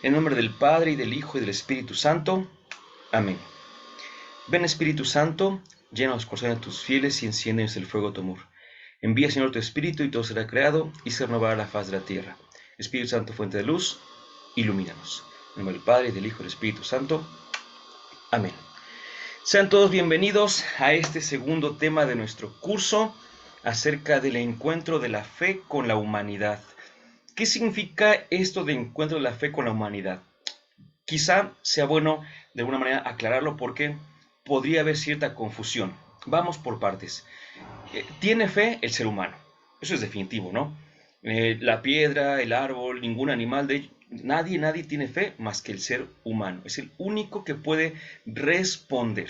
En nombre del Padre, y del Hijo, y del Espíritu Santo. Amén. Ven, Espíritu Santo, llena los corazones de tus fieles y enciéndenos el fuego de tu amor. Envía, Señor, tu Espíritu, y todo será creado, y se renovará la faz de la tierra. Espíritu Santo, fuente de luz, ilumínanos. En nombre del Padre, y del Hijo, y del Espíritu Santo. Amén. Sean todos bienvenidos a este segundo tema de nuestro curso acerca del encuentro de la fe con la humanidad. ¿Qué significa esto de encuentro de la fe con la humanidad? Quizá sea bueno de alguna manera aclararlo porque podría haber cierta confusión. Vamos por partes. Tiene fe el ser humano. Eso es definitivo, ¿no? La piedra, el árbol, ningún animal, nadie tiene fe más que el ser humano. Es el único que puede responder.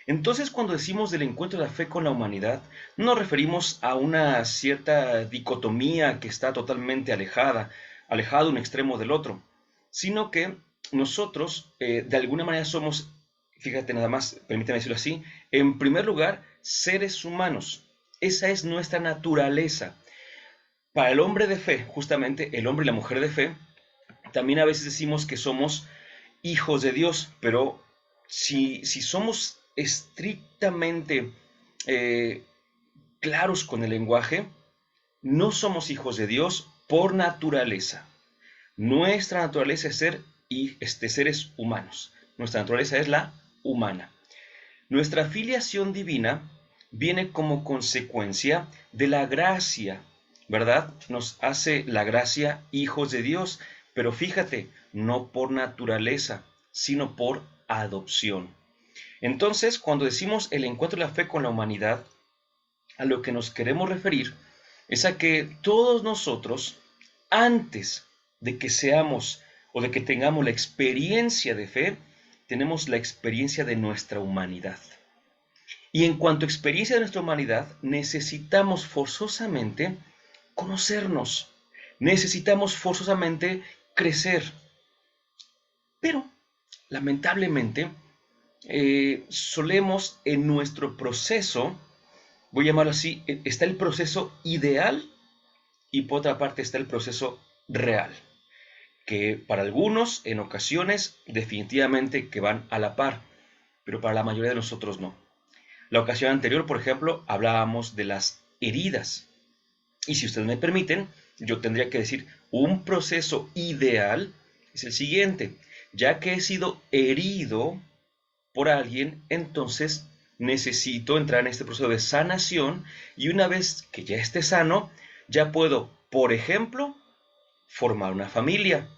Entonces, cuando decimos del encuentro de la fe con la humanidad, no nos referimos a una cierta dicotomía que está totalmente alejado un extremo del otro, sino que nosotros, de alguna manera, somos, fíjate nada más, permítame decirlo así, en primer lugar, seres humanos. Esa es nuestra naturaleza. Para el hombre de fe, justamente el hombre y la mujer de fe, también a veces decimos que somos hijos de Dios, pero si somos estrictamente eh, claros con el lenguaje, no somos hijos de Dios por naturaleza. Nuestra naturaleza es ser seres humanos. Nuestra naturaleza es la humana. Nuestra filiación divina viene como consecuencia de la gracia, ¿verdad? Nos hace la gracia hijos de Dios, pero fíjate, no por naturaleza, sino por adopción. Entonces, cuando decimos el encuentro de la fe con la humanidad, a lo que nos queremos referir es a que todos nosotros, antes de que seamos o de que tengamos la experiencia de fe, tenemos la experiencia de nuestra humanidad. Y en cuanto a experiencia de nuestra humanidad, necesitamos forzosamente conocernos, necesitamos forzosamente crecer. Pero, lamentablemente, solemos en nuestro proceso, voy a llamarlo así, está el proceso ideal y por otra parte está el proceso real, que para algunos en ocasiones definitivamente que van a la par, pero para la mayoría de nosotros no. La ocasión anterior, por ejemplo, hablábamos de las heridas. Y si ustedes me permiten, yo tendría que decir, un proceso ideal es el siguiente. Ya que he sido herido por alguien, entonces necesito entrar en este proceso de sanación y una vez que ya esté sano, ya puedo, por ejemplo, formar una familia.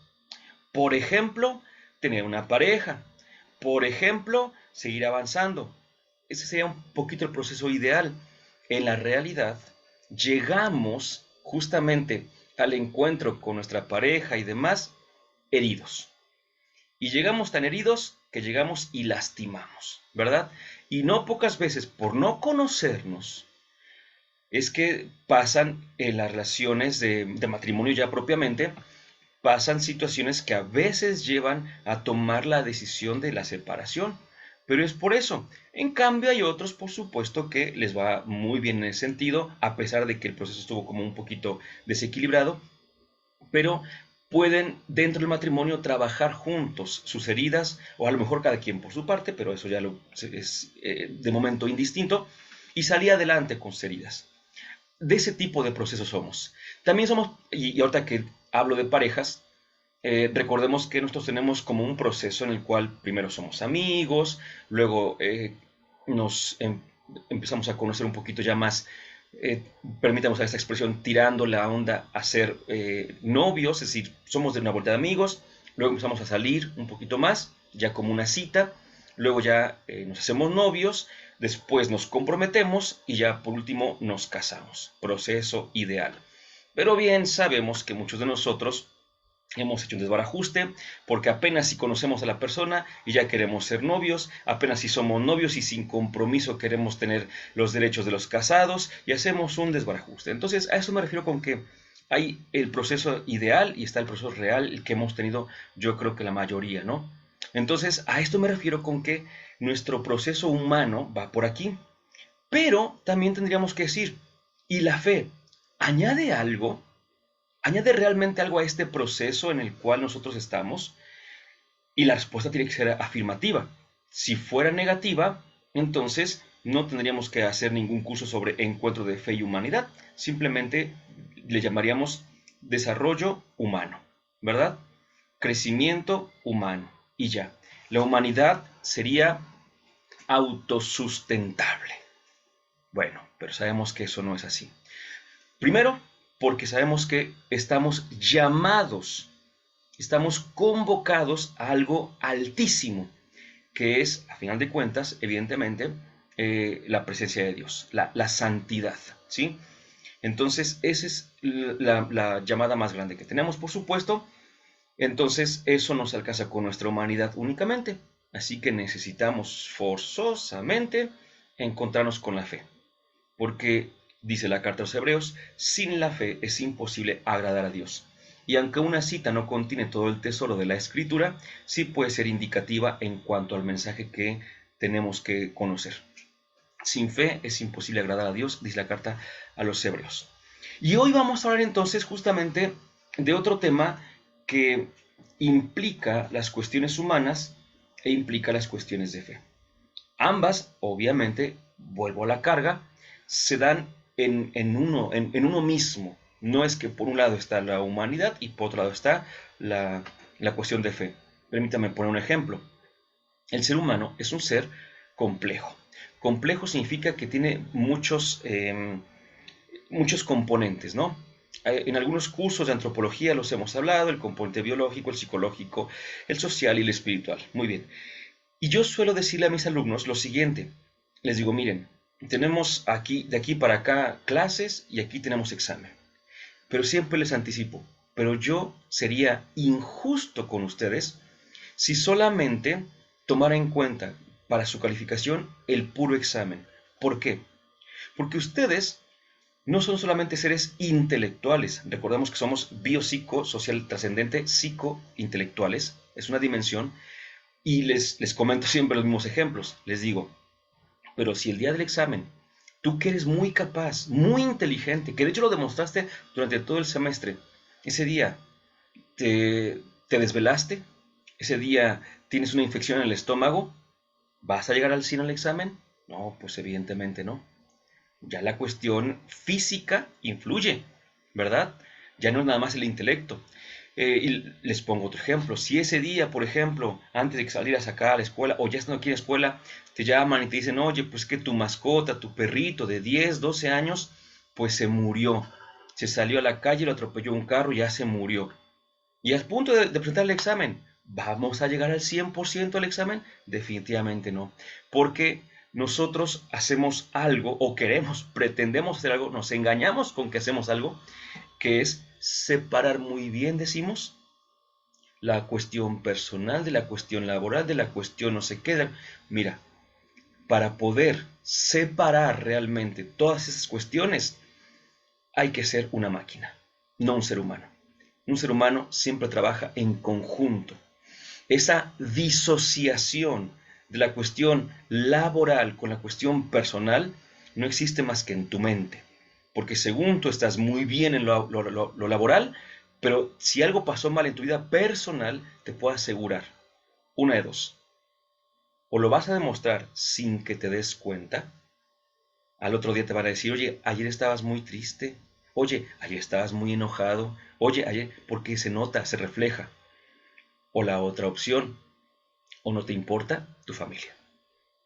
Por ejemplo, tener una pareja. Por ejemplo, seguir avanzando. Ese sería un poquito el proceso ideal. En la realidad, llegamos justamente al encuentro con nuestra pareja y demás heridos. Y llegamos tan heridos que llegamos y lastimamos, ¿verdad? Y no pocas veces, por no conocernos, es que pasan en las relaciones de matrimonio ya propiamente, pasan situaciones que a veces llevan a tomar la decisión de la separación. Pero es por eso. En cambio hay otros, por supuesto, que les va muy bien en ese sentido, a pesar de que el proceso estuvo como un poquito desequilibrado, pero pueden dentro del matrimonio trabajar juntos sus heridas, o a lo mejor cada quien por su parte, pero eso ya es de momento indistinto, y salir adelante con sus heridas. De ese tipo de procesos somos. También somos, y ahorita que hablo de parejas, recordemos que nosotros tenemos como un proceso en el cual primero somos amigos, luego nos empezamos a conocer un poquito ya más, permítame usar esta expresión, tirando la onda a ser novios, es decir, somos de una vuelta de amigos, luego empezamos a salir un poquito más, ya como una cita, luego ya nos hacemos novios, después nos comprometemos y ya por último nos casamos. Proceso ideal. Pero bien sabemos que muchos de nosotros hemos hecho un desbarajuste porque apenas si conocemos a la persona y ya queremos ser novios, apenas si somos novios y sin compromiso queremos tener los derechos de los casados y hacemos un desbarajuste. Entonces a eso me refiero con que hay el proceso ideal y está el proceso real, el que hemos tenido yo creo que la mayoría, ¿no? Entonces a esto me refiero con que nuestro proceso humano va por aquí, pero también tendríamos que decir, ¿y la fe añade algo? ¿Añade realmente algo a este proceso en el cual nosotros estamos? Y la respuesta tiene que ser afirmativa. Si fuera negativa, entonces no tendríamos que hacer ningún curso sobre encuentro de fe y humanidad. Simplemente le llamaríamos desarrollo humano, ¿verdad? Crecimiento humano y ya. La humanidad sería autosustentable. Bueno, pero sabemos que eso no es así. Primero, porque sabemos que estamos llamados, estamos convocados a algo altísimo, que es, a final de cuentas, evidentemente, la presencia de Dios, la santidad, ¿sí? Entonces, esa es la llamada más grande que tenemos, por supuesto. Entonces, eso nos alcanza con nuestra humanidad únicamente. Así que necesitamos forzosamente encontrarnos con la fe. Porque, dice la carta a los Hebreos, sin la fe es imposible agradar a Dios. Y aunque una cita no contiene todo el tesoro de la Escritura, sí puede ser indicativa en cuanto al mensaje que tenemos que conocer. Sin fe es imposible agradar a Dios, dice la carta a los Hebreos. Y hoy vamos a hablar entonces justamente de otro tema que implica las cuestiones humanas e implica las cuestiones de fe. Ambas, obviamente, vuelvo a la carga, se dan en uno mismo. No es que por un lado está la humanidad y por otro lado está la cuestión de fe. Permítame poner un ejemplo. El ser humano es un ser complejo. Complejo significa que tiene muchos componentes, ¿no? En algunos cursos de antropología los hemos hablado, el componente biológico, el psicológico, el social y el espiritual. Muy bien. Y yo suelo decirle a mis alumnos lo siguiente. Les digo, miren, tenemos aquí, de aquí para acá, clases y aquí tenemos examen. Pero siempre les anticipo, pero yo sería injusto con ustedes si solamente tomara en cuenta para su calificación el puro examen. ¿Por qué? Porque ustedes no son solamente seres intelectuales, recordemos que somos biopsico, social, trascendente, psico-intelectuales, es una dimensión, y les comento siempre los mismos ejemplos, les digo, pero si el día del examen, tú que eres muy capaz, muy inteligente, que de hecho lo demostraste durante todo el semestre, ese día te desvelaste, ese día tienes una infección en el estómago, ¿vas a llegar al 100 al examen? No, pues evidentemente no. Ya la cuestión física influye, ¿verdad? Ya no es nada más el intelecto. Y les pongo otro ejemplo. Si ese día, por ejemplo, antes de que salieras acá a la escuela, o ya estando aquí en la escuela, te llaman y te dicen, oye, pues que tu mascota, tu perrito de 10, 12 años, pues se murió. Se salió a la calle, lo atropelló un carro y ya se murió. Y al punto de presentar el examen, ¿vamos a llegar al 100% al examen? Definitivamente no. Porque nosotros hacemos algo o queremos, pretendemos hacer algo, nos engañamos con que hacemos algo, que es separar muy bien, decimos, la cuestión personal de la cuestión laboral, de la cuestión no sé qué. Mira, para poder separar realmente todas esas cuestiones, hay que ser una máquina, no un ser humano. Un ser humano siempre trabaja en conjunto. Esa disociación de la cuestión laboral con la cuestión personal no existe más que en tu mente. Porque según tú estás muy bien en lo laboral, pero si algo pasó mal en tu vida personal, te puedo asegurar, una de dos. O lo vas a demostrar sin que te des cuenta. Al otro día te van a decir, oye, ayer estabas muy triste. Oye, ayer estabas muy enojado. Oye, ayer, porque se nota, se refleja. O la otra opción, o no te importa tu familia,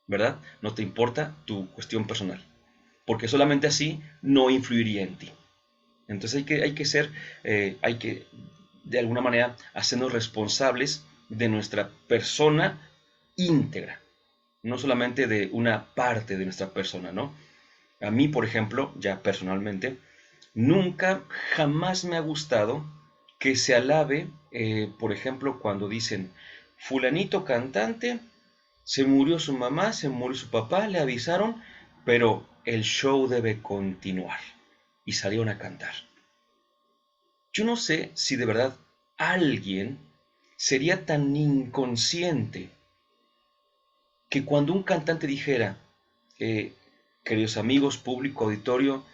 ¿verdad? No te importa tu cuestión personal, porque solamente así no influiría en ti. Entonces hay que ser, hay que de alguna manera hacernos responsables de nuestra persona íntegra, no solamente de una parte de nuestra persona, ¿no? A mí, por ejemplo, ya personalmente, nunca, jamás me ha gustado que se alabe, por ejemplo, cuando dicen, fulanito cantante, se murió su mamá, se murió su papá, le avisaron, pero el show debe continuar. Y salieron a cantar. Yo no sé si de verdad alguien sería tan inconsciente que cuando un cantante dijera, eh, queridos amigos, público, auditorio,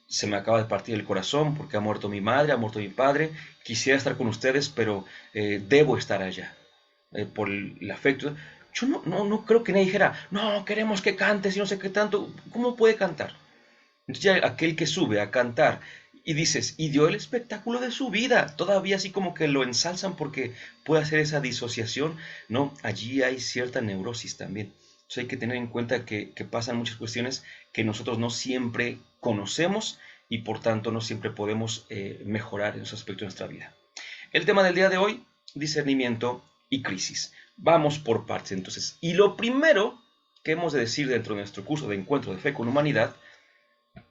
se me acaba de partir el corazón porque ha muerto mi madre, ha muerto mi padre, quisiera estar con ustedes, pero debo estar allá. por el afecto. Yo no creo que nadie dijera, no, queremos que cantes y no sé qué tanto. ¿Cómo puede cantar? Entonces ya aquel que sube a cantar y dices, y dio el espectáculo de su vida, todavía así como que lo ensalzan porque puede hacer esa disociación, no, allí hay cierta neurosis también. Entonces hay que tener en cuenta que pasan muchas cuestiones que nosotros no siempre conocemos y por tanto no siempre podemos mejorar en esos aspectos de nuestra vida. El tema del día de hoy, discernimiento y crisis. Vamos por partes entonces. Y lo primero que hemos de decir dentro de nuestro curso de encuentro de fe con humanidad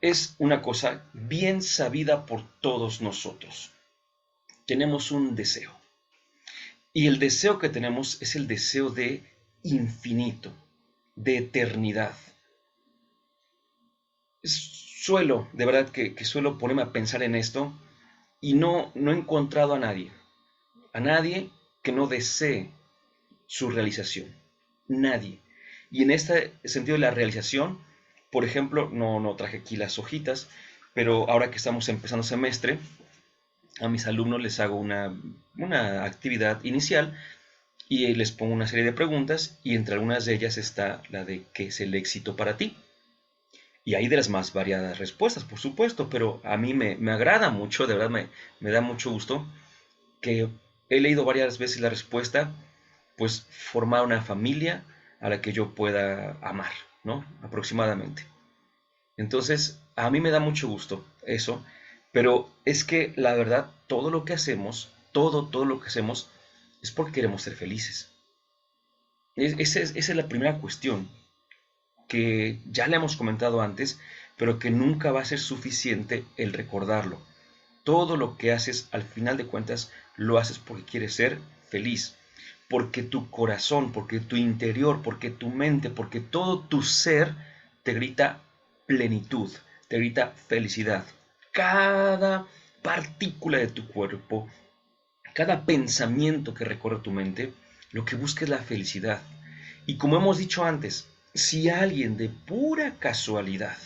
es una cosa bien sabida por todos nosotros. Tenemos un deseo. Y el deseo que tenemos es el deseo de infinito, de eternidad. Suelo, de verdad que suelo ponerme a pensar en esto y no he encontrado a nadie que no desee su realización. Nadie. Y en este sentido de la realización, por ejemplo, no traje aquí las hojitas, pero ahora que estamos empezando semestre, a mis alumnos les hago una actividad inicial y les pongo una serie de preguntas y entre algunas de ellas está la de ¿qué es el éxito para ti? Y hay de las más variadas respuestas, por supuesto, pero a mí me agrada mucho, de verdad me da mucho gusto que he leído varias veces la respuesta, pues formar una familia a la que yo pueda amar, ¿no? Aproximadamente. Entonces, a mí me da mucho gusto eso, pero es que la verdad, todo lo que hacemos, todo lo que hacemos, es porque queremos ser felices. Esa es la primera cuestión, que ya le hemos comentado antes, pero que nunca va a ser suficiente el recordarlo. Todo lo que haces, al final de cuentas, lo haces porque quieres ser feliz, porque tu corazón, porque tu interior, porque tu mente, porque todo tu ser te grita plenitud, te grita felicidad. Cada partícula de tu cuerpo, cada pensamiento que recorre tu mente, lo que busca es la felicidad. Y como hemos dicho antes, si alguien de pura casualidad,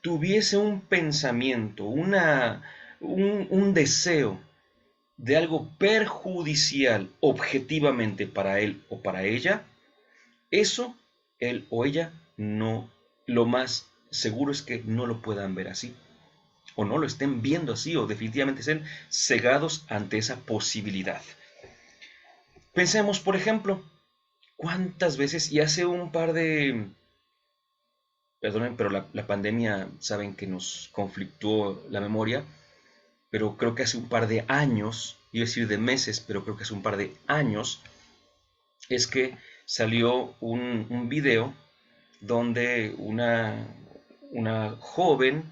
tuviese un pensamiento, un deseo de algo perjudicial objetivamente para él o para ella, eso, él o ella, no, lo más seguro es que no lo puedan ver así, o no lo estén viendo así, o definitivamente estén cegados ante esa posibilidad. Pensemos, por ejemplo, cuántas veces, y hace un par de, perdonen, pero la pandemia, saben que nos conflictuó la memoria, pero creo que hace un par de años, iba a decir de meses, pero creo que hace un par de años, es que salió un video donde una joven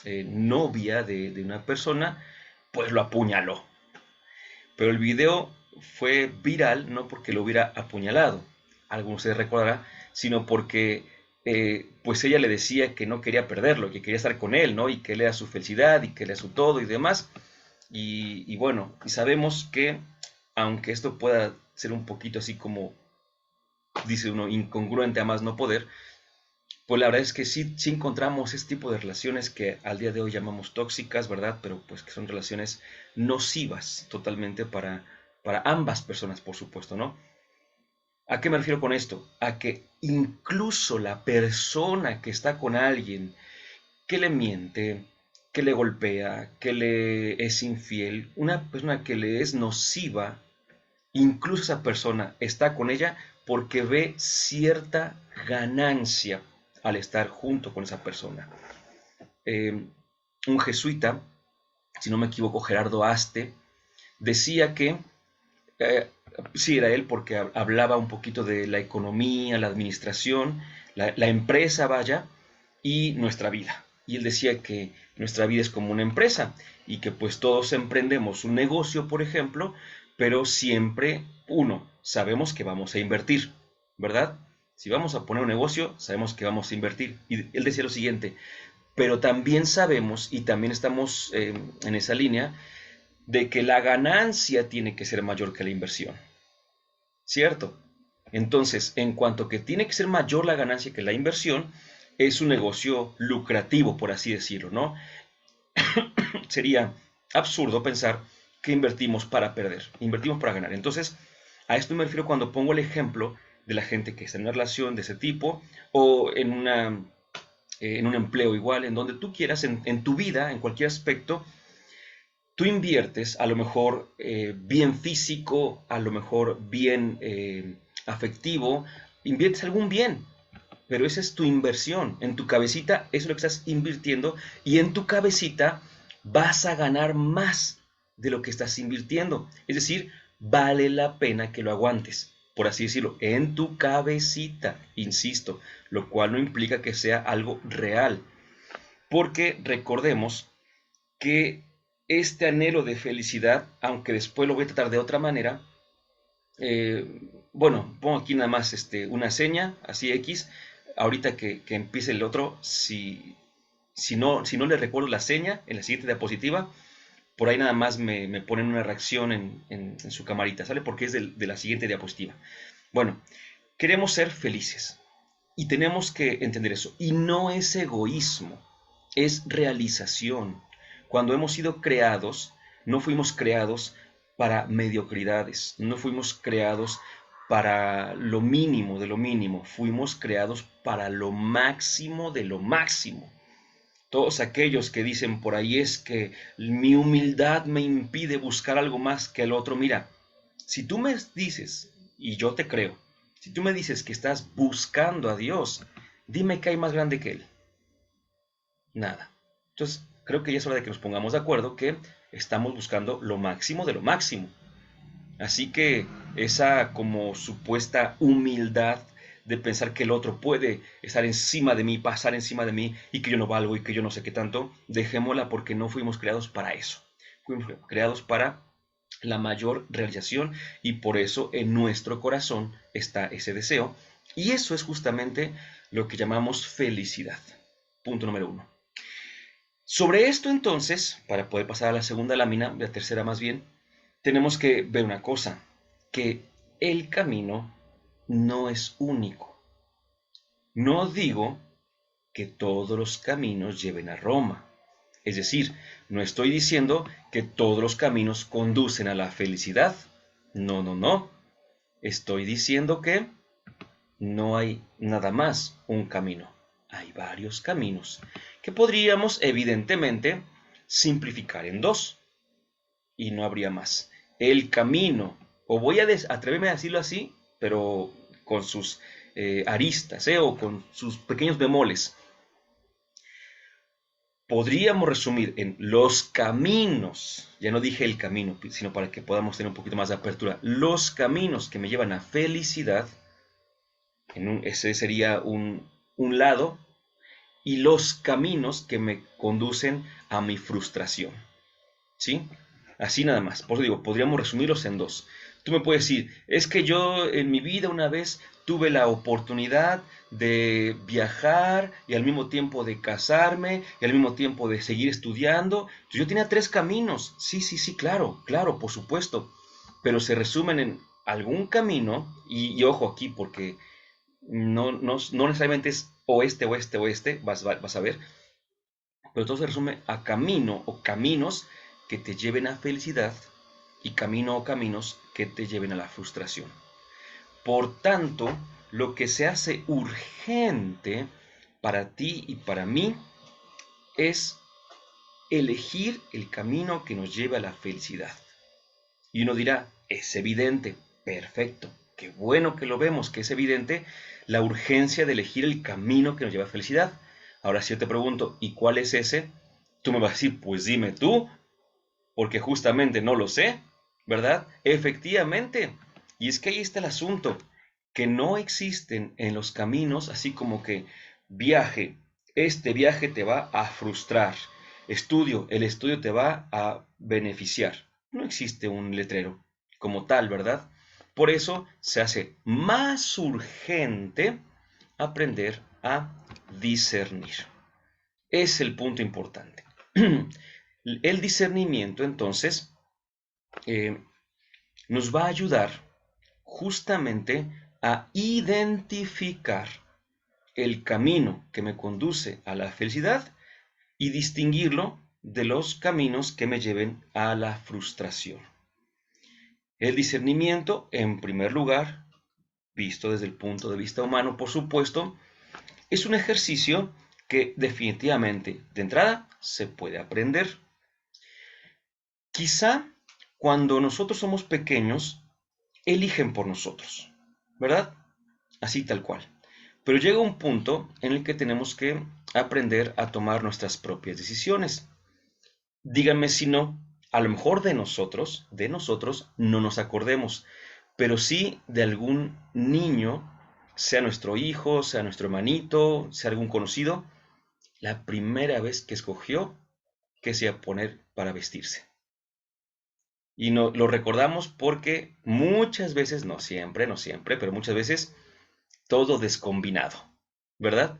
novia de una persona, pues lo apuñaló. Pero el video fue viral no porque lo hubiera apuñalado, algunos se recordará, sino porque pues ella le decía que no quería perderlo, que quería estar con él, ¿no? Y que él era su felicidad y que él era su todo y demás. Y bueno, y sabemos que aunque esto pueda ser un poquito así como, dice uno, incongruente a más no poder, pues la verdad es que sí encontramos este tipo de relaciones que al día de hoy llamamos tóxicas, ¿verdad? Pero pues que son relaciones nocivas totalmente para ambas personas, por supuesto, ¿no? ¿A qué me refiero con esto? A que incluso la persona que está con alguien que le miente, que le golpea, que le es infiel, una persona que le es nociva, incluso esa persona está con ella porque ve cierta ganancia al estar junto con esa persona. Un jesuita, si no me equivoco, Gerardo Aste, decía que, eh, sí era él porque hablaba un poquito de la economía, la administración, la empresa, vaya, y nuestra vida. Y él decía que nuestra vida es como una empresa y que pues todos emprendemos un negocio, por ejemplo, pero siempre, uno, sabemos que vamos a invertir, ¿verdad? Si vamos a poner un negocio, sabemos que vamos a invertir. Y él decía lo siguiente, pero también sabemos y también estamos en esa línea de que la ganancia tiene que ser mayor que la inversión, ¿cierto? Entonces, en cuanto que tiene que ser mayor la ganancia que la inversión, es un negocio lucrativo, por así decirlo, ¿no? Sería absurdo pensar que invertimos para perder, invertimos para ganar. Entonces, a esto me refiero cuando pongo el ejemplo de la gente que está en una relación de ese tipo o en un empleo igual, en donde tú quieras, en tu vida, en cualquier aspecto, tú inviertes a lo mejor bien físico, a lo mejor bien afectivo, inviertes algún bien, pero esa es tu inversión. En tu cabecita eso es lo que estás invirtiendo y en tu cabecita vas a ganar más de lo que estás invirtiendo. Es decir, vale la pena que lo aguantes, por así decirlo, en tu cabecita, insisto, lo cual no implica que sea algo real, porque recordemos que este anhelo de felicidad, aunque después lo voy a tratar de otra manera, bueno, pongo aquí nada más una seña, así X, ahorita que empiece el otro, si no le recuerdo la seña en la siguiente diapositiva, por ahí nada más me ponen una reacción en su camarita, ¿sale? Porque es de la siguiente diapositiva. Bueno, queremos ser felices y tenemos que entender eso. Y no es egoísmo, es realización. Cuando hemos sido creados, no fuimos creados para mediocridades, no fuimos creados para lo mínimo de lo mínimo, fuimos creados para lo máximo de lo máximo. Todos aquellos que dicen por ahí es que mi humildad me impide buscar algo más que el otro. Mira, si tú me dices, y yo te creo, si tú me dices que estás buscando a Dios, dime qué hay más grande que Él. Nada. Entonces, creo que ya es hora de que nos pongamos de acuerdo que estamos buscando lo máximo de lo máximo. Así que esa como supuesta humildad de pensar que el otro puede estar encima de mí, pasar encima de mí y que yo no valgo y que yo no sé qué tanto, dejémosla porque no fuimos creados para eso. Fuimos creados para la mayor realización y por eso en nuestro corazón está ese deseo y eso es justamente lo que llamamos felicidad. Punto número 1. Sobre esto entonces, para poder pasar a la segunda lámina, la tercera más bien, tenemos que ver una cosa, que el camino no es único. No digo que todos los caminos lleven a Roma. Es decir, no estoy diciendo que todos los caminos conducen a la felicidad. No, no, no. Estoy diciendo que no hay nada más un camino. Hay varios caminos que podríamos, evidentemente, simplificar en dos. Y no habría más. El camino, o voy a atreverme a decirlo así, pero con sus aristas, o con sus pequeños bemoles. Podríamos resumir en los caminos, ya no dije el camino, sino para que podamos tener un poquito más de apertura, los caminos que me llevan a felicidad, ese sería un lado, y los caminos que me conducen a mi frustración. ¿Sí? Así nada más. Por eso digo, podríamos resumirlos en dos. Tú me puedes decir, es que yo en mi vida una vez tuve la oportunidad de viajar y al mismo tiempo de casarme y al mismo tiempo de seguir estudiando. Yo tenía tres caminos. Sí, sí, sí, claro, claro, por supuesto. Pero se resumen en algún camino, y ojo aquí porque no necesariamente es oeste, oeste, oeste, vas a ver, pero todo se resume a camino o caminos que te lleven a felicidad y camino o caminos que te lleven a la frustración. Por tanto, lo que se hace urgente para ti y para mí es elegir el camino que nos lleve a la felicidad. Y uno dirá, es evidente, perfecto, qué bueno que lo vemos, que es evidente la urgencia de elegir el camino que nos lleva a felicidad. Ahora si yo te pregunto, ¿y cuál es ese? Tú me vas a decir, pues dime tú, porque justamente no lo sé, ¿verdad? Efectivamente. Y es que ahí está el asunto, que no existen en los caminos así como que viaje, este viaje te va a frustrar, estudio, el estudio te va a beneficiar. No existe un letrero como tal, ¿verdad? Por eso se hace más urgente aprender a discernir. Es el punto importante. El discernimiento, entonces, eh, nos va a ayudar justamente a identificar el camino que me conduce a la felicidad y distinguirlo de los caminos que me lleven a la frustración. El discernimiento, en primer lugar, visto desde el punto de vista humano, por supuesto, es un ejercicio que definitivamente, de entrada, se puede aprender. Quizá cuando nosotros somos pequeños, eligen por nosotros, ¿verdad? Así tal cual. Pero llega un punto en el que tenemos que aprender a tomar nuestras propias decisiones. Díganme si no, a lo mejor de nosotros no nos acordemos, pero sí de algún niño, sea nuestro hijo, sea nuestro hermanito, sea algún conocido, la primera vez que escogió qué se iba a poner para vestirse. Y no, lo recordamos porque muchas veces, no siempre, pero muchas veces todo descombinado, ¿verdad?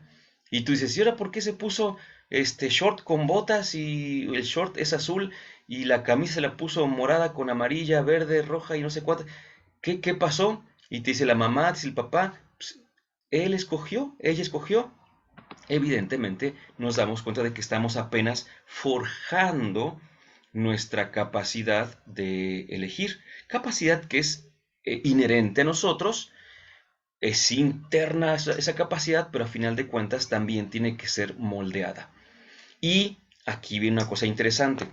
Y tú dices, ¿y ahora por qué se puso este short con botas y el short es azul y la camisa se la puso morada con amarilla, verde, roja y no sé cuánto? ¿Qué pasó? Y te dice la mamá, te dice el papá, pues, él escogió, ella escogió. Evidentemente nos damos cuenta de que estamos apenas forjando nuestra capacidad de elegir, capacidad que es inherente a nosotros, es interna esa capacidad, pero a final de cuentas también tiene que ser moldeada. Y aquí viene una cosa interesante,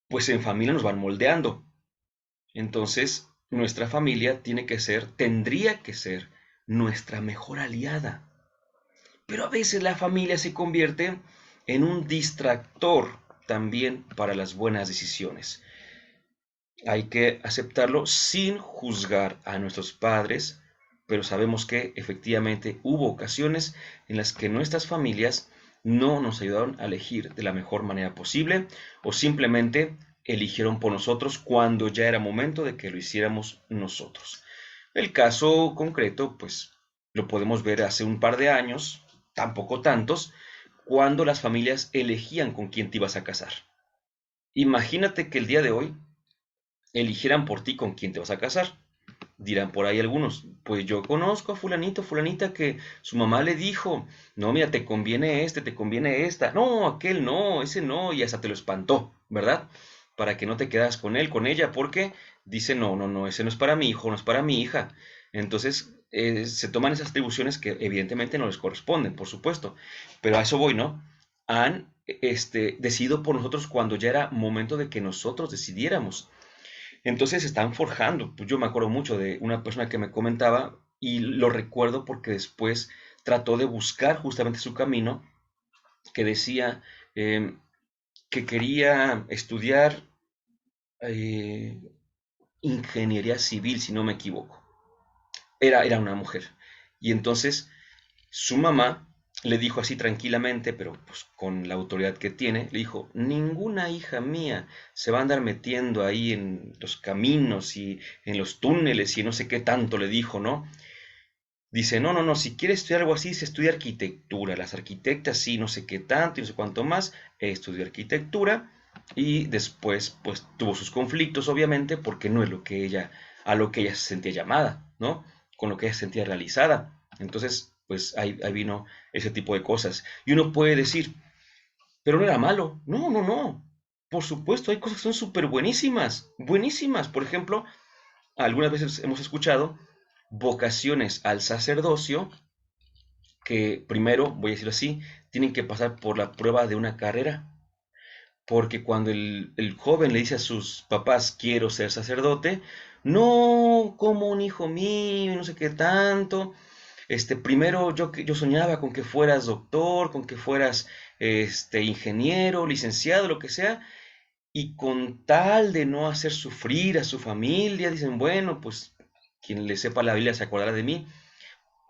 pues en familia nos van moldeando. Entonces, nuestra familia tendría que ser nuestra mejor aliada. Pero a veces la familia se convierte en un distractor también para las buenas decisiones. Hay que aceptarlo sin juzgar a nuestros padres, pero sabemos que efectivamente hubo ocasiones en las que nuestras familias no nos ayudaron a elegir de la mejor manera posible o simplemente eligieron por nosotros cuando ya era momento de que lo hiciéramos nosotros. El caso concreto, pues lo podemos ver hace un par de años, tampoco tantos, cuando las familias elegían con quién te ibas a casar. Imagínate que el día de hoy eligieran por ti con quién te vas a casar. Dirán por ahí algunos, pues yo conozco a fulanito, fulanita que su mamá le dijo, no, mira, te conviene este, te conviene esta, no, aquel no, ese no, y hasta te lo espantó, ¿verdad? Para que no te quedas con él, con ella, porque dice, no, no, no, ese no es para mi hijo, no es para mi hija. Entonces, se toman esas atribuciones que evidentemente no les corresponden, por supuesto, pero a eso voy, ¿no? Han decidido por nosotros cuando ya era momento de que nosotros decidiéramos. Entonces se están forjando. Pues yo me acuerdo mucho de una persona que me comentaba y lo recuerdo porque después trató de buscar justamente su camino, que decía que quería estudiar eh, ingeniería civil, si no me equivoco. Era una mujer. Y entonces su mamá le dijo así tranquilamente, pero pues con la autoridad que tiene, le dijo, ninguna hija mía se va a andar metiendo ahí en los caminos y en los túneles y no sé qué tanto le dijo, ¿no? Dice, no, no, no, si quieres estudiar algo así, se estudia arquitectura. Las arquitectas sí, no sé qué tanto y no sé cuánto más, estudió arquitectura y después pues tuvo sus conflictos, obviamente, porque no es lo que ella, a lo que ella se sentía llamada, ¿no? Con lo que ella se sentía realizada. Entonces, pues ahí vino ese tipo de cosas. Y uno puede decir, pero no era malo. No, no, no. Por supuesto, hay cosas que son súper buenísimas, buenísimas. Por ejemplo, algunas veces hemos escuchado vocaciones al sacerdocio que primero, voy a decirlo así, tienen que pasar por la prueba de una carrera. Porque cuando el joven le dice a sus papás, quiero ser sacerdote, no, como un hijo mío, no sé qué tanto. Primero yo soñaba con que fueras doctor, con que fueras ingeniero, licenciado, lo que sea, y con tal de no hacer sufrir a su familia, dicen, bueno, pues quien le sepa la Biblia se acordará de mí,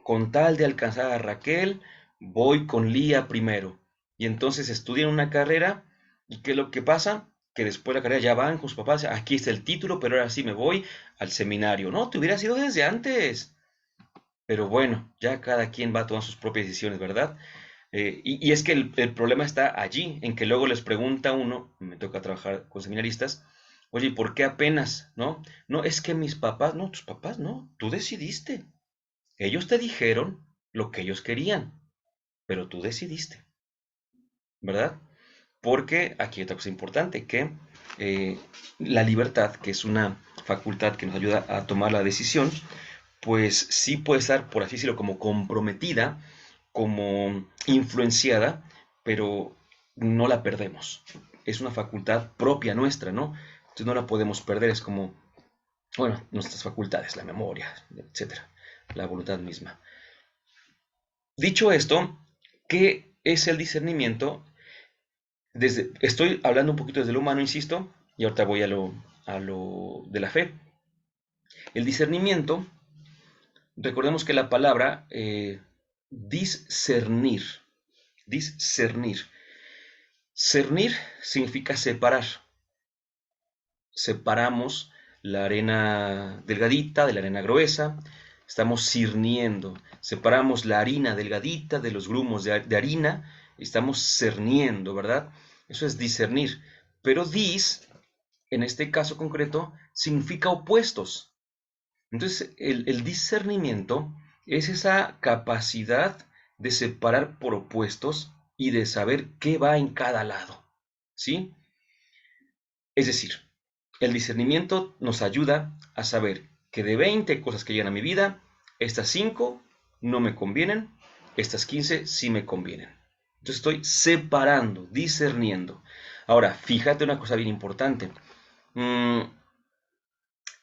con tal de alcanzar a Raquel, voy con Lía primero. Y entonces estudian una carrera, ¿y qué es lo que pasa? Que después de la carrera ya van con sus papás, aquí está el título, pero ahora sí me voy al seminario. No, te hubiera sido desde antes. Pero bueno, ya cada quien va a tomar sus propias decisiones, ¿verdad? Y es que el problema está allí, en que luego les pregunta uno, me toca trabajar con seminaristas, oye, ¿y por qué apenas? ¿No? No, es que mis papás, no, tus papás no, tú decidiste. Ellos te dijeron lo que ellos querían, pero tú decidiste, ¿verdad? Porque aquí hay otra cosa importante, que eh, la libertad, que es una facultad que nos ayuda a tomar la decisión, pues sí puede estar, por así decirlo, como comprometida, como influenciada, pero no la perdemos. Es una facultad propia nuestra, ¿no? Entonces no la podemos perder, es como, bueno, nuestras facultades, la memoria, etcétera, la voluntad misma. Dicho esto, ¿qué es el discernimiento? Estoy hablando un poquito desde lo humano, insisto, y ahorita voy a lo de la fe. El discernimiento, recordemos que la palabra discernir, discernir, cernir significa separar. Separamos la arena delgadita de la arena gruesa, estamos cirniendo, separamos la harina delgadita de los grumos de harina, estamos cerniendo, ¿verdad? Eso es discernir. Pero en este caso concreto, significa opuestos. Entonces, el discernimiento es esa capacidad de separar por opuestos y de saber qué va en cada lado, ¿sí? Es decir, el discernimiento nos ayuda a saber que de 20 cosas que llegan a mi vida, estas 5 no me convienen, estas 15 sí me convienen. Entonces estoy separando, discerniendo. Ahora, fíjate una cosa bien importante. Mm,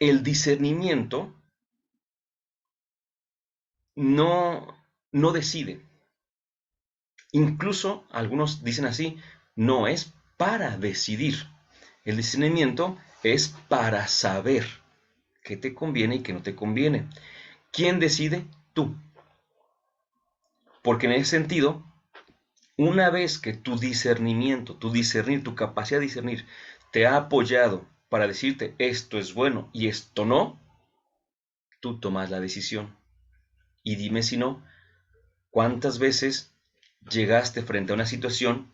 el discernimiento no, no decide. Incluso algunos dicen así, no es para decidir. El discernimiento es para saber qué te conviene y qué no te conviene. ¿Quién decide? Tú. Porque en ese sentido, una vez que tu discernimiento, tu discernir, tu capacidad de discernir te ha apoyado para decirte esto es bueno y esto no, tú tomas la decisión. Y dime si no, ¿cuántas veces llegaste frente a una situación,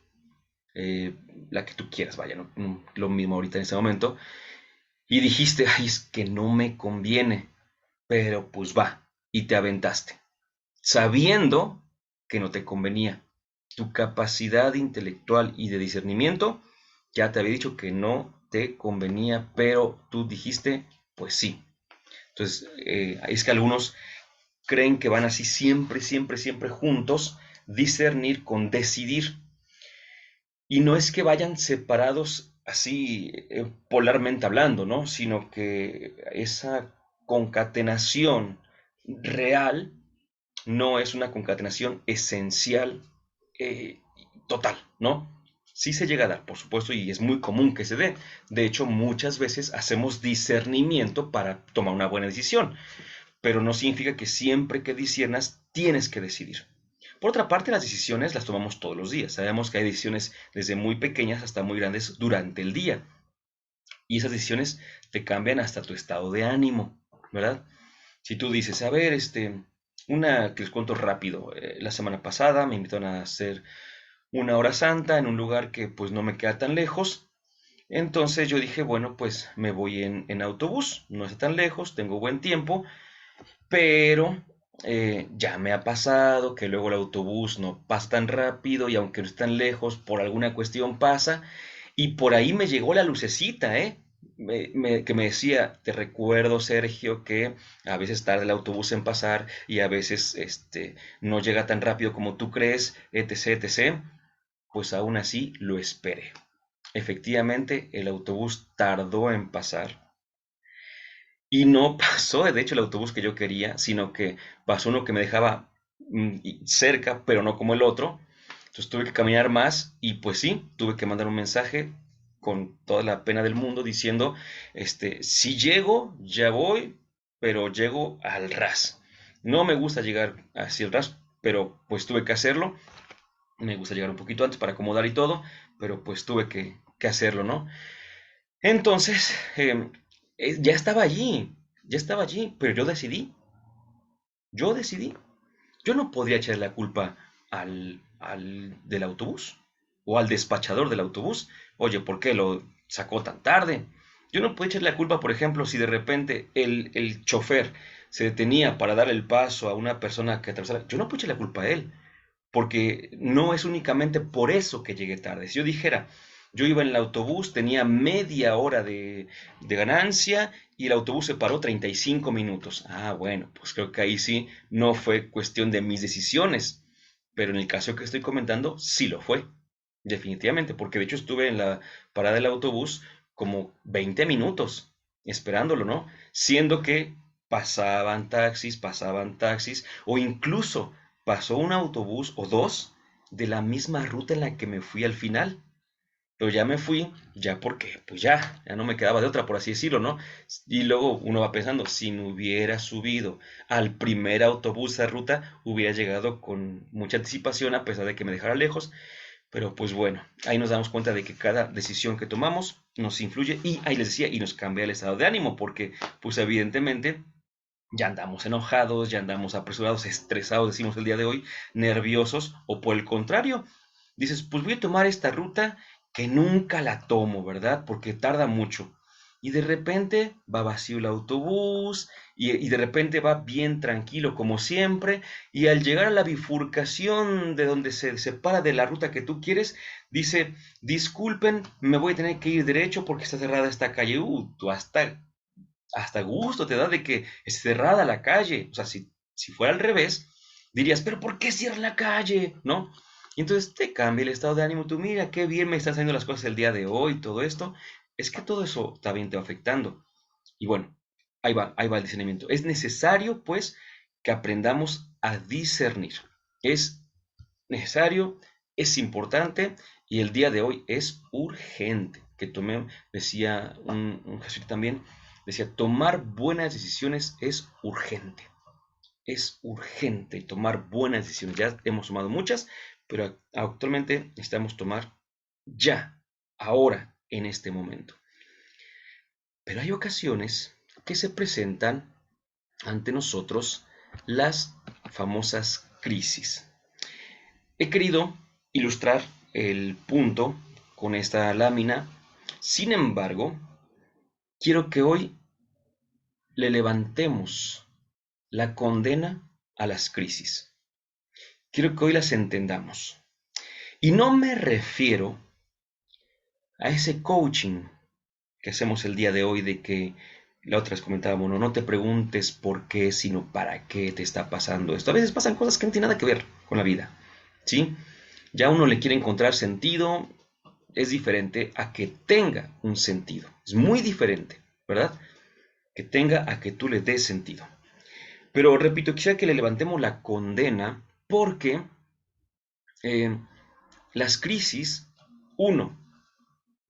eh, la que tú quieras, vaya, no lo mismo ahorita en este momento, y dijiste, ay, es que no me conviene, pero pues va, y te aventaste, sabiendo que no te convenía? Tu capacidad intelectual y de discernimiento ya te había dicho que no te convenía, pero tú dijiste, pues sí. Entonces, es que algunos creen que van así siempre, siempre, siempre juntos, discernir con decidir. Y no es que vayan separados así polarmente hablando, ¿no? Sino que esa concatenación real no es una concatenación esencial, eh, total, ¿no? Sí se llega a dar, por supuesto, y es muy común que se dé. De hecho, muchas veces hacemos discernimiento para tomar una buena decisión, pero no significa que siempre que disiernas tienes que decidir. Por otra parte, las decisiones las tomamos todos los días. Sabemos que hay decisiones desde muy pequeñas hasta muy grandes durante el día. Y esas decisiones te cambian hasta tu estado de ánimo, ¿verdad? Si tú dices, a ver, una que les cuento rápido, la semana pasada me invitaron a hacer una hora santa en un lugar que pues no me queda tan lejos. Entonces yo dije, bueno, pues me voy en autobús, no está tan lejos, tengo buen tiempo, pero ya me ha pasado que luego el autobús no pasa tan rápido y aunque no es tan lejos, por alguna cuestión pasa. Y por ahí me llegó la lucecita, ¿eh? Que me decía, te recuerdo, Sergio, que a veces tarda el autobús en pasar y a veces no llega tan rápido como tú crees, etc., etc. Pues aún así lo esperé. Efectivamente, el autobús tardó en pasar y no pasó, de hecho, el autobús que yo quería, sino que pasó uno que me dejaba cerca, pero no como el otro. Entonces tuve que caminar más y pues sí, tuve que mandar un mensaje con toda la pena del mundo diciendo, si llego, ya voy, pero llego al ras. No me gusta llegar hacia el ras, pero pues tuve que hacerlo. Me gusta llegar un poquito antes para acomodar y todo, pero pues tuve que hacerlo, ¿no? Entonces, ya estaba allí, pero yo decidí. Yo no podría echar la culpa al del autobús o al despachador del autobús. Oye, ¿por qué lo sacó tan tarde? Yo no puedo echarle la culpa, por ejemplo, si de repente el chofer se detenía para dar el paso a una persona que atravesara. Yo no puedo echarle la culpa a él. porque no es únicamente por eso que llegué tarde. Si yo dijera, yo iba en el autobús, tenía media hora de ganancia y el autobús se paró 35 minutos. Ah, bueno, pues creo que ahí sí no fue cuestión de mis decisiones, pero en el caso que estoy comentando, sí lo fue, definitivamente, porque de hecho estuve en la parada del autobús como 20 minutos esperándolo, ¿no? Siendo que pasaban taxis, o incluso pasó un autobús o dos de la misma ruta en la que me fui al final. Pero ya me fui, ya porque, pues ya no me quedaba de otra, por así decirlo, ¿no? Y luego uno va pensando, si me hubiera subido al primer autobús de ruta, hubiera llegado con mucha anticipación, a pesar de que me dejara lejos. Pero pues bueno, ahí nos damos cuenta de que cada decisión que tomamos nos influye y ahí les decía, y nos cambia el estado de ánimo, porque pues evidentemente ya andamos enojados, ya andamos apresurados, estresados, decimos el día de hoy, nerviosos, o por el contrario, dices, pues voy a tomar esta ruta que nunca la tomo, ¿verdad? Porque tarda mucho. Y de repente va vacío el autobús y de repente va bien tranquilo como siempre y al llegar a la bifurcación de donde se separa de la ruta que tú quieres, dice, disculpen, me voy a tener que ir derecho porque está cerrada esta calle. Tú hasta gusto te da de que es cerrada la calle. O sea, si fuera al revés, dirías, pero ¿por qué cierran la calle? ¿No? Y entonces te cambia el estado de ánimo. Tú, mira, qué bien me están haciendo las cosas el día de hoy, todo esto. Es que todo eso también te va afectando. Y bueno, ahí va el discernimiento. Es necesario, pues, que aprendamos a discernir. Es necesario, es importante y el día de hoy es urgente. Que tome, decía un jesuita también, decía, tomar buenas decisiones es urgente. Es urgente tomar buenas decisiones. Ya hemos tomado muchas, pero actualmente necesitamos tomar ya, ahora, en este momento. Pero hay ocasiones que se presentan ante nosotros las famosas crisis. He querido ilustrar el punto con esta lámina. Sin embargo, quiero que hoy le levantemos la condena a las crisis. Quiero que hoy las entendamos. Y no me refiero a ese coaching que hacemos el día de hoy de que la otra vez comentábamos, no, no te preguntes por qué, sino para qué te está pasando esto. A veces pasan cosas que no tienen nada que ver con la vida, ¿sí? Ya uno le quiere encontrar sentido, es diferente a que tenga un sentido. Es muy diferente, ¿verdad? Que tenga a que tú le des sentido. Pero repito, quisiera que le levantemos la condena porque eh, las crisis, uno,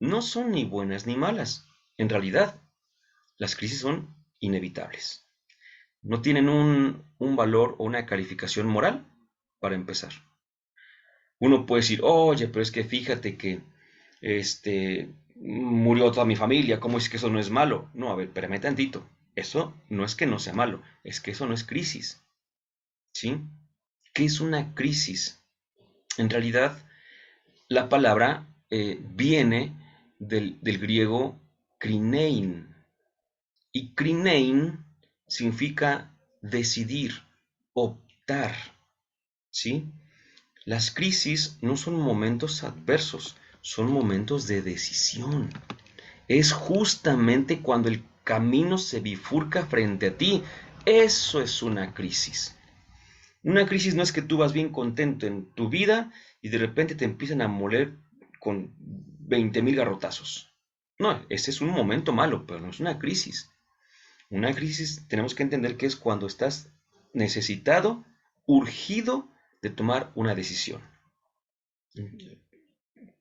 no son ni buenas ni malas. En realidad, las crisis son inevitables. No tienen un valor o una calificación moral para empezar. Uno puede decir, oye, pero es que fíjate que murió toda mi familia, ¿cómo es que eso no es malo? No, a ver, espérame tantito. Eso no es que no sea malo, es que eso no es crisis, ¿sí? ¿Qué es una crisis? En realidad, la palabra viene del griego krinein, y krinein significa decidir, optar, ¿sí? Las crisis no son momentos adversos, son momentos de decisión. Es justamente cuando el camino se bifurca frente a ti. Eso es una crisis. Una crisis no es que tú vas bien contento en tu vida y de repente te empiezan a moler con 20,000 garrotazos. No, ese es un momento malo, pero no es una crisis. Una crisis tenemos que entender que es cuando estás necesitado, urgido de tomar una decisión.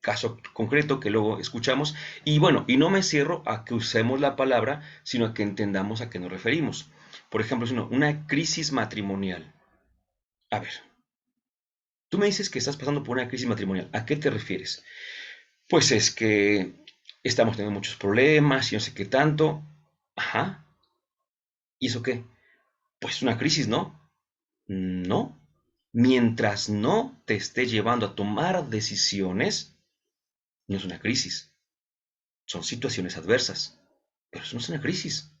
Caso concreto que luego escuchamos. Y bueno, y no me cierro a que usemos la palabra, sino a que entendamos a qué nos referimos. Por ejemplo, una crisis matrimonial. A ver, tú me dices que estás pasando por una crisis matrimonial. ¿A qué te refieres? Pues es que estamos teniendo muchos problemas y no sé qué tanto. Ajá. ¿Y eso qué? Pues una crisis, ¿no? No. Mientras no te esté llevando a tomar decisiones, no es una crisis. Son situaciones adversas. Pero eso no es una crisis.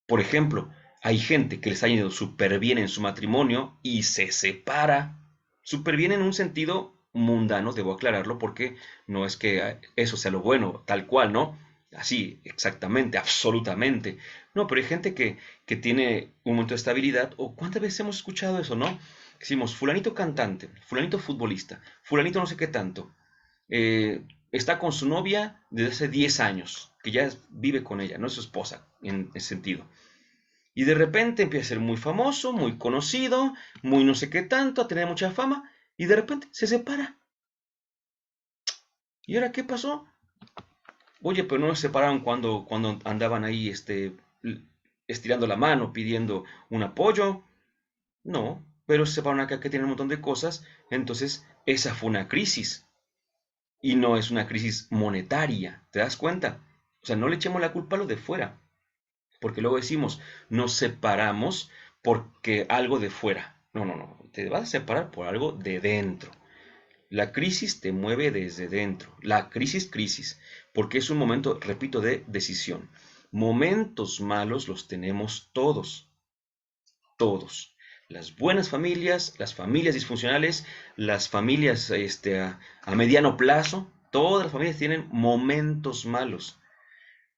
Por ejemplo, hay gente que les ha ido súper bien en su matrimonio y se separa. súper bien en un sentido mundano, debo aclararlo, porque no es que eso sea lo bueno, tal cual, ¿no? Así, exactamente, absolutamente. No, pero hay gente que tiene un momento de estabilidad, o cuántas veces hemos escuchado eso, ¿no? Decimos, fulanito cantante, fulanito futbolista, fulanito no sé qué tanto. Está con su novia desde hace 10 años, que ya vive con ella, no es su esposa en ese sentido. Y de repente empieza a ser muy famoso, muy conocido, muy no sé qué tanto, a tener mucha fama, y de repente se separa. ¿Y ahora qué pasó? Oye, pero no se separaron cuando andaban ahí estirando la mano, pidiendo un apoyo. No, pero se separaron acá que tienen un montón de cosas. Entonces, esa fue una crisis. Y no es una crisis monetaria, ¿te das cuenta? O sea, no le echemos la culpa a lo de fuera, porque luego decimos, nos separamos porque algo de fuera. No, no, no, te vas a separar por algo de dentro. La crisis te mueve desde dentro. La crisis, porque es un momento, repito, de decisión. Momentos malos los tenemos todos, todos. Las buenas familias, las familias disfuncionales, las familias a mediano plazo, todas las familias tienen momentos malos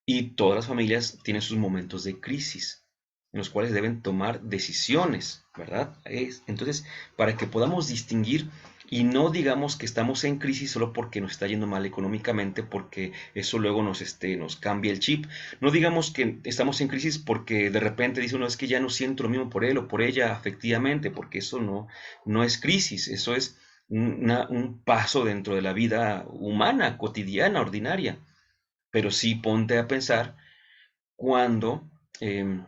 y todas las familias tienen sus momentos de crisis en los cuales deben tomar decisiones, ¿verdad? Entonces, para que podamos distinguir y no digamos que estamos en crisis solo porque nos está yendo mal económicamente, porque eso luego nos cambia el chip. No digamos que estamos en crisis porque de repente dice uno es que ya no siento lo mismo por él o por ella afectivamente, porque eso no es crisis, eso es un paso dentro de la vida humana, cotidiana, ordinaria. Pero sí ponte a pensar cuando eh,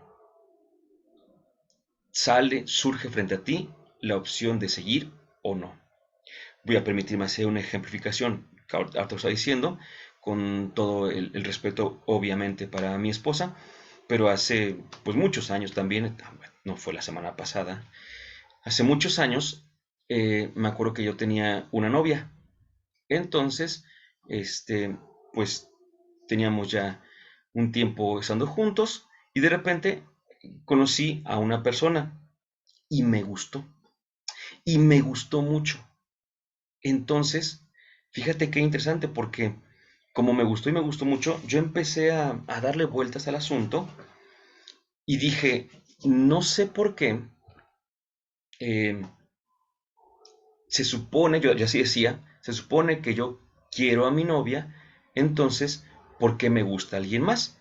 surge frente a ti la opción de seguir o no. Voy a permitirme hacer una ejemplificación que ahorita está diciendo, con todo el respeto obviamente para mi esposa, pero hace pues muchos años también, no fue la semana pasada, hace muchos años me acuerdo que yo tenía una novia. Entonces, este, pues teníamos ya un tiempo estando juntos y de repente conocí a una persona y me gustó. Y me gustó mucho. Entonces, fíjate qué interesante porque como me gustó y me gustó mucho, yo empecé a darle vueltas al asunto y dije, no sé por qué, eh, se supone, yo así decía, se supone que yo quiero a mi novia, entonces, ¿por qué me gusta alguien más?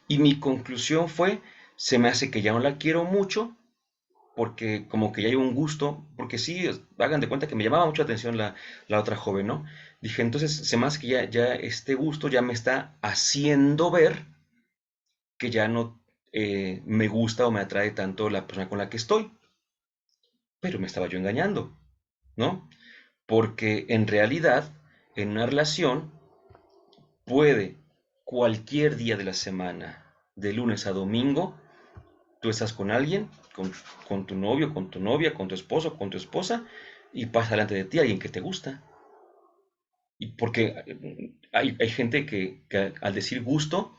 Y mi conclusión fue, se me hace que ya no la quiero mucho, porque como que ya hay un gusto, porque sí, hagan de cuenta que me llamaba mucho la atención la otra joven, ¿no? Dije, entonces se me hace que ya este gusto ya me está haciendo ver que ya no me gusta o me atrae tanto la persona con la que estoy, pero me estaba yo engañando, ¿no? Porque en realidad, en una relación, puede cualquier día de la semana, de lunes a domingo, tú estás con alguien, con tu novio, con tu novia, con tu esposo, con tu esposa, y pasa delante de ti alguien que te gusta. Y porque hay gente que al decir gusto,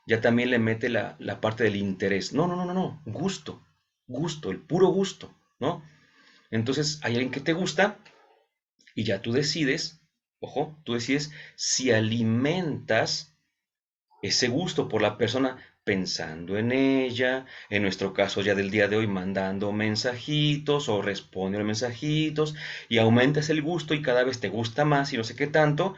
ya también le mete la parte del interés. No, no, no, no, no, gusto, gusto, el puro gusto, ¿no? Entonces hay alguien que te gusta y ya tú decides, ojo, tú decides si alimentas ese gusto por la persona pensando en ella, en nuestro caso ya del día de hoy mandando mensajitos o respondiendo mensajitos y aumentas el gusto y cada vez te gusta más y no sé qué tanto,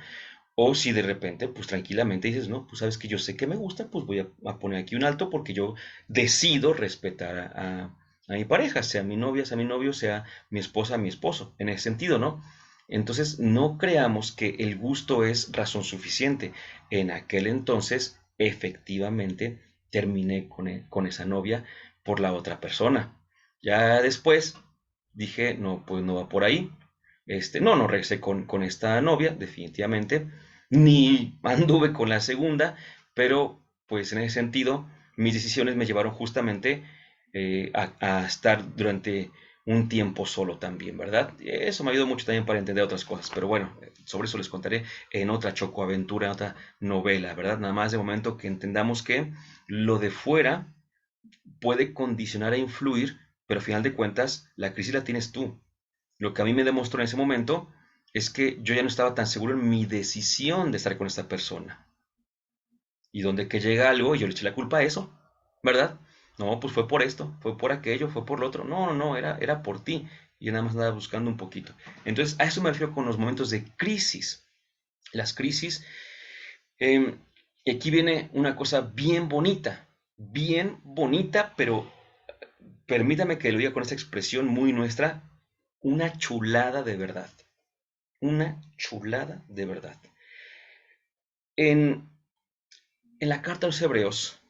o si de repente pues tranquilamente dices, no, pues sabes que yo sé que me gusta, pues voy a poner aquí un alto porque yo decido respetar a mi pareja, sea mi novia, sea mi novio, sea mi esposa, mi esposo, en ese sentido, ¿no? Entonces, no creamos que el gusto es razón suficiente. En aquel entonces, efectivamente, terminé con esa novia por la otra persona. Ya después dije, no, pues no va por ahí. No regresé con esta novia, definitivamente, ni anduve con la segunda, pero pues en ese sentido, mis decisiones me llevaron justamente a estar durante un tiempo solo también, ¿verdad? Eso me ayudó mucho también para entender otras cosas, pero bueno, sobre eso les contaré en otra chocoaventura, en otra novela, ¿verdad? Nada más de momento que entendamos que lo de fuera puede condicionar e influir, pero al final de cuentas la crisis la tienes tú. Lo que a mí me demostró en ese momento es que yo ya no estaba tan seguro en mi decisión de estar con esta persona. Y donde que llega algo, y yo le eché la culpa a eso, ¿verdad? No, pues fue por esto, fue por aquello, fue por lo otro. No, no, no, era por ti. Y yo nada más andaba buscando un poquito. Entonces, a eso me refiero con los momentos de crisis. Las crisis, eh, aquí viene una cosa bien bonita, pero permítame que lo diga con esta expresión muy nuestra, una chulada de verdad. Una chulada de verdad. En, en la carta a los hebreos,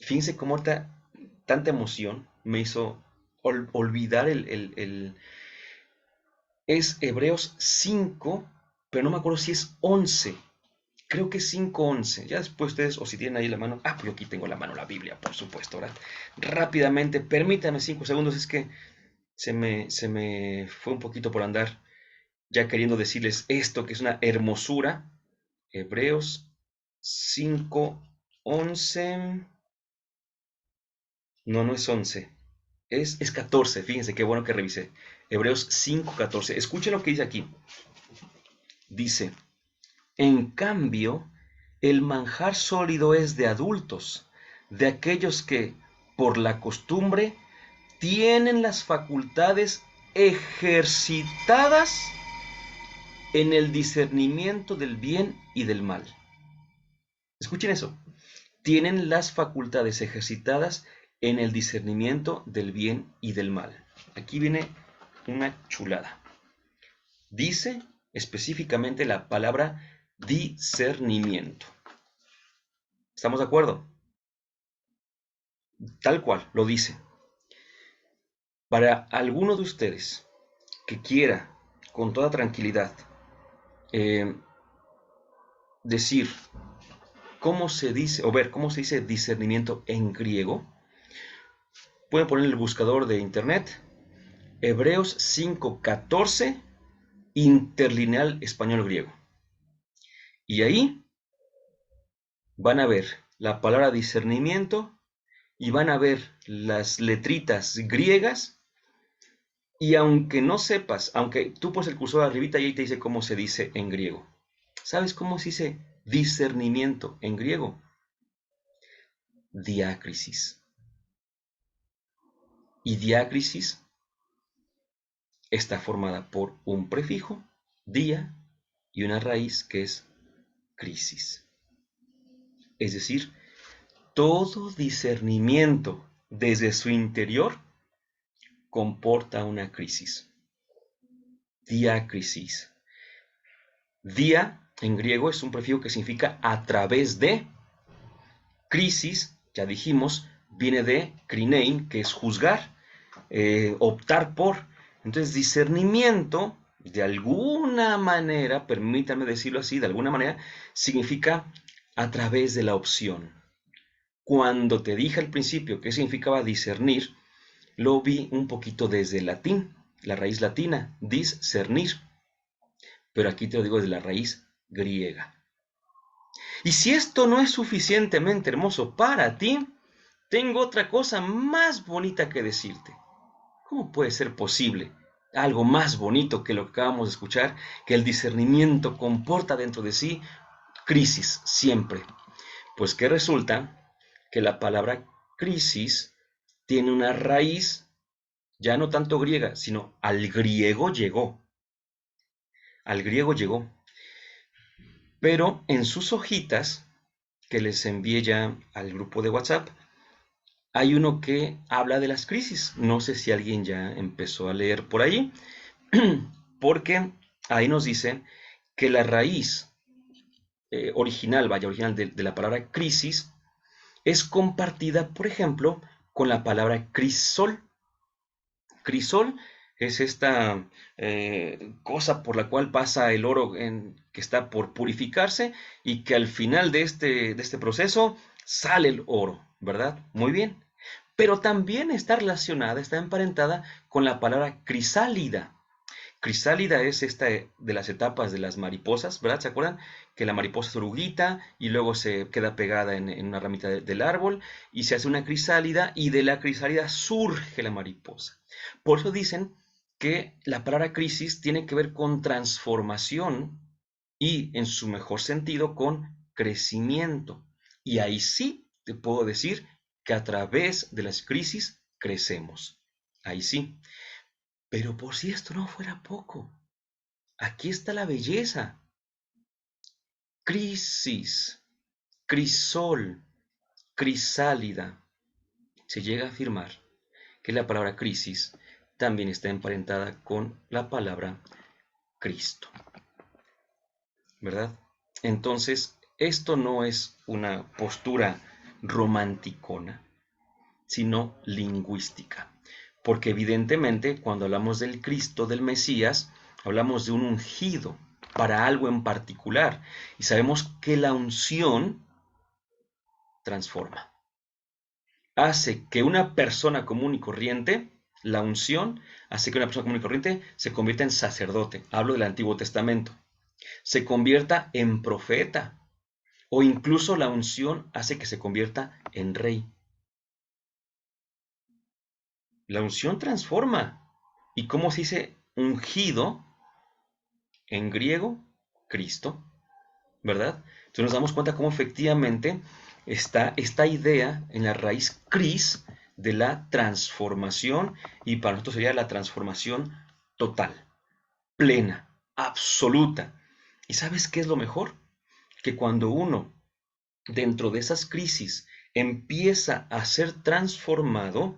fíjense cómo tanta emoción me hizo olvidar es Hebreos 5, pero no me acuerdo si es 11. Creo que es 5:11. Ya después ustedes, o si tienen ahí la mano. Ah, pues yo aquí tengo la mano, la Biblia, por supuesto, ¿verdad? Rápidamente, permítanme 5 segundos, es que se me fue un poquito por andar ya queriendo decirles esto, que es una hermosura. Hebreos 5:11. No, no es 11. Es 14. Fíjense qué bueno que revisé. Hebreos 5:14. Escuchen lo que dice aquí. Dice, en cambio, el manjar sólido es de adultos, de aquellos que, por la costumbre, tienen las facultades ejercitadas en el discernimiento del bien y del mal. Escuchen eso. Tienen las facultades ejercitadas en el discernimiento del bien y del mal. Aquí viene una chulada. Dice específicamente la palabra discernimiento. ¿Estamos de acuerdo? Tal cual, lo dice. Para alguno de ustedes que quiera con toda tranquilidad eh, decir cómo se dice, o ver cómo se dice discernimiento en griego, pueden poner en el buscador de internet Hebreos 5:14 interlineal español griego. Y ahí van a ver la palabra discernimiento y van a ver las letritas griegas. Y aunque no sepas, aunque tú pones el cursor arribita y ahí te dice cómo se dice en griego. ¿Sabes cómo se dice discernimiento en griego? Diácrisis. Y diácrisis está formada por un prefijo, dia, y una raíz que es crisis. Es decir, todo discernimiento desde su interior comporta una crisis. Diácrisis. Dia en griego es un prefijo que significa a través de. Crisis, ya dijimos, viene de krinein, que es juzgar, optar por. Entonces, discernimiento, de alguna manera, permítanme decirlo así, de alguna manera, significa a través de la opción. Cuando te dije al principio qué significaba discernir, lo vi un poquito desde el latín, la raíz latina, discernir. Pero aquí te lo digo desde la raíz griega. Y si esto no es suficientemente hermoso para ti, tengo otra cosa más bonita que decirte. ¿Cómo puede ser posible algo más bonito que lo que acabamos de escuchar, que el discernimiento comporta dentro de sí crisis siempre? Pues que resulta que la palabra crisis tiene una raíz ya no tanto griega, sino al griego llegó. Al griego llegó. Pero en sus hojitas, que les envié ya al grupo de WhatsApp, hay uno que habla de las crisis. No sé si alguien ya empezó a leer por ahí, porque ahí nos dice que la raíz original de la palabra crisis, es compartida, por ejemplo, con la palabra crisol. Crisol es esta cosa por la cual pasa el oro que está por purificarse y que al final de este proceso sale el oro, ¿verdad? Muy bien. Pero también está relacionada, está emparentada con la palabra crisálida. Crisálida es esta de las etapas de las mariposas, ¿verdad? ¿Se acuerdan? Que la mariposa es oruguita y luego se queda pegada en una ramita del árbol y se hace una crisálida y de la crisálida surge la mariposa. Por eso dicen que la palabra crisis tiene que ver con transformación y, en su mejor sentido, con crecimiento. Y ahí sí te puedo decir que a través de las crisis crecemos. Ahí sí. Pero por si esto no fuera poco, aquí está la belleza. Crisis, crisol, crisálida. Se llega a afirmar que la palabra crisis también está emparentada con la palabra Cristo, ¿verdad? Entonces, esto no es una postura romanticona, sino lingüística. Porque evidentemente cuando hablamos del Cristo, del Mesías, hablamos de un ungido para algo en particular. Y sabemos que la unción transforma. Hace que una persona común y corriente, la unción, hace que una persona común y corriente se convierta en sacerdote. Hablo del Antiguo Testamento. Se convierta en profeta. O incluso la unción hace que se convierta en rey. La unción transforma. ¿Y cómo se dice ungido? En griego, Cristo, ¿verdad? Entonces nos damos cuenta cómo efectivamente está esta idea en la raíz cris de la transformación, y para nosotros sería la transformación total, plena, absoluta. ¿Y sabes qué es lo mejor? Que cuando uno, dentro de esas crisis, empieza a ser transformado,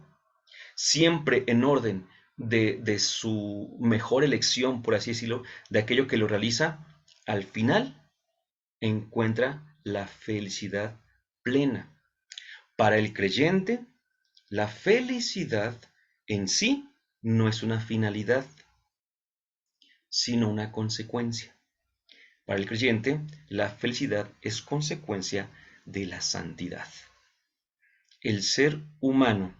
siempre en orden de su mejor elección, por así decirlo, de aquello que lo realiza, al final encuentra la felicidad plena. Para el creyente, la felicidad en sí no es una finalidad, sino una consecuencia. Para el creyente, la felicidad es consecuencia de la santidad. El ser humano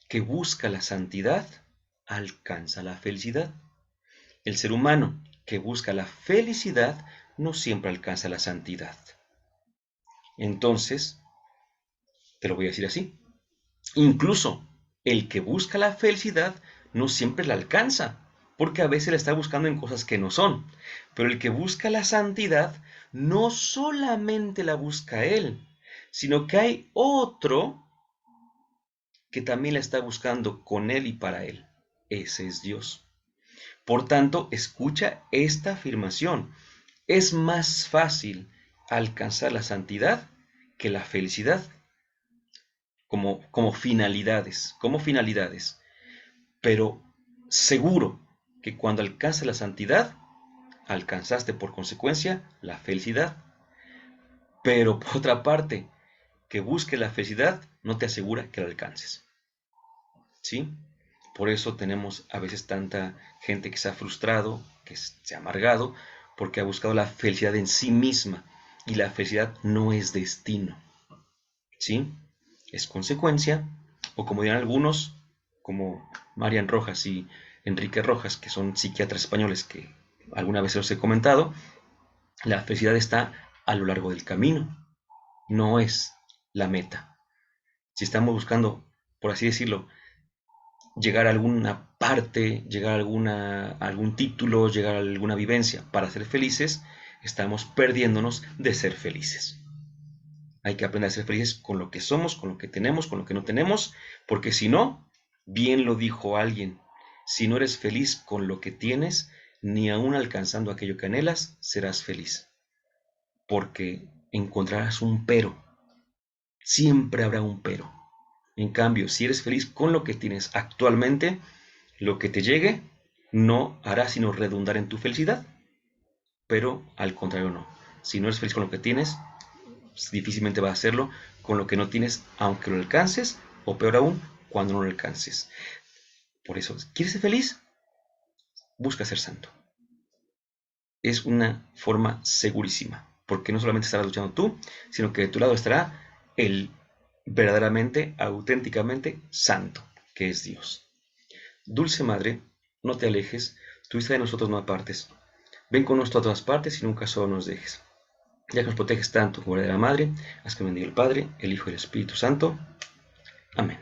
que busca la santidad alcanza la felicidad. El ser humano que busca la felicidad no siempre alcanza la santidad. Entonces, te lo voy a decir así. Incluso el que busca la felicidad no siempre la alcanza, porque a veces la está buscando en cosas que no son. Pero el que busca la santidad no solamente la busca él, sino que hay otro que también la está buscando con él y para él. Ese es Dios. Por tanto, escucha esta afirmación. Es más fácil alcanzar la santidad que la felicidad como finalidades. Pero seguro que cuando alcances la santidad, alcanzaste por consecuencia la felicidad. Pero por otra parte, que busques la felicidad no te asegura que la alcances. ¿Sí? Por eso tenemos a veces tanta gente que se ha frustrado, que se ha amargado, porque ha buscado la felicidad en sí misma. Y la felicidad no es destino. ¿Sí? Es consecuencia, o como dirán algunos, como Marian Rojas y Enrique Rojas, que son psiquiatras españoles que alguna vez os he comentado, la felicidad está a lo largo del camino, no es la meta. Si estamos buscando, por así decirlo, llegar a alguna parte, llegar a algún título, llegar a alguna vivencia para ser felices, estamos perdiéndonos de ser felices. Hay que aprender a ser felices con lo que somos, con lo que tenemos, con lo que no tenemos, porque si no, bien lo dijo alguien, si no eres feliz con lo que tienes, ni aun alcanzando aquello que anhelas, serás feliz. Porque encontrarás un pero. Siempre habrá un pero. En cambio, si eres feliz con lo que tienes actualmente, lo que te llegue no hará sino redundar en tu felicidad. Pero al contrario no. Si no eres feliz con lo que tienes, difícilmente vas a hacerlo con lo que no tienes, aunque lo alcances, o peor aún, cuando no lo alcances. Por eso, ¿quieres ser feliz? Busca ser santo. Es una forma segurísima, porque no solamente estarás luchando tú, sino que de tu lado estará el verdaderamente, auténticamente santo, que es Dios. Dulce Madre, no te alejes, tu vista de nosotros no apartes. Ven con nosotros a todas partes y nunca solo nos dejes. Ya que nos proteges tanto como verdadera Madre, haz que bendiga el Padre, el Hijo y el Espíritu Santo. Amén.